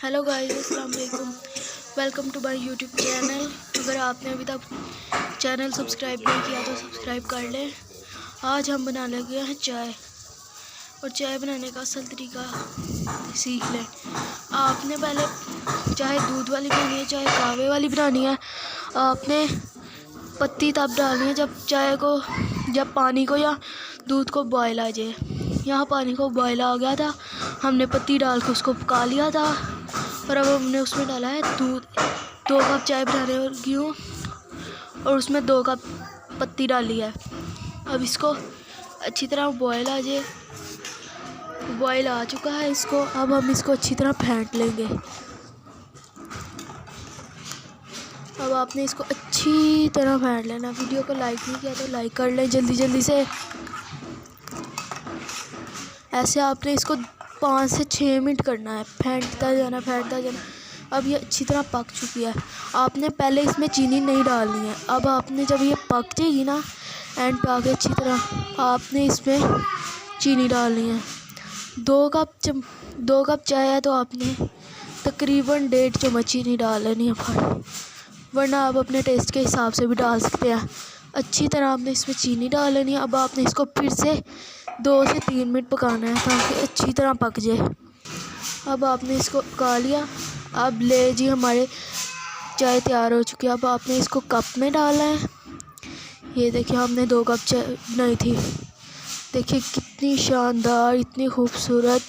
Hello guys, अस्सलाम वालेकुम। Welcome to my YouTube channel. अगर आपने अभी तक चैनल सब्सक्राइब नहीं किया तो सब्सक्राइब कर लें। आज हम बनाने लगे हैं चाय, और चाय बनाने का असल तरीका सीख लें। आपने पहले चाहे दूध वाली बनानी है चाहे कहवे वाली बनानी है, आपने पत्ती तब डालनी है जब पानी को या दूध को बॉयल आ जाए। यहाँ पानी को बॉयल आ गया था, हमने पत्ती डाल के उसको पका लिया था, और अब हमने उसमें डाला है दूध। 2 कप चाय बनाने लगी हूँ और उसमें 2 कप पत्ती डाली है। अब इसको अच्छी तरह बॉयल आ जाए। बॉयल आ चुका है इसको, अब हम इसको अच्छी तरह फेंट लेंगे। अब आपने इसको अच्छी तरह फेंट लेना। वीडियो को लाइक नहीं किया तो लाइक कर लें जल्दी से। ऐसे आपने इसको 5 से 6 मिनट करना है, फेंटता जाना। अब ये अच्छी तरह पक चुकी है। आपने पहले इसमें चीनी नहीं डालनी है। अब आपने जब ये पक जाएगी ना, एंड पे आके अच्छी तरह आपने इसमें चीनी डालनी है। 2 कप चाय है तो आपने तकरीबन 1.5 चम्मच चीनी डाल लेनी है, वरना आप अपने टेस्ट के हिसाब से भी डाल सकते हैं। अच्छी तरह आपने इसमें चीनी डाल लेनी है। अब आपने इसको फिर से 2 से 3 मिनट पकाना है ताकि अच्छी तरह पक जाए। अब आपने इसको पका लिया। अब ले जी, हमारे चाय तैयार हो चुकी है। अब आपने इसको कप में डालना है। ये देखिए, हमने 2 कप चाय बनाई थी। देखिए कितनी शानदार, इतनी खूबसूरत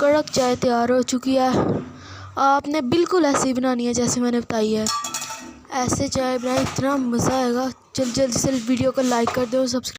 कड़क चाय तैयार हो चुकी है। आपने बिल्कुल ऐसे ही बनानी है जैसे मैंने बताई है। ऐसे चाय बनाए, इतना मज़ा आएगा। जल्दी से वीडियो को लाइक कर दो, सब्सक्राइब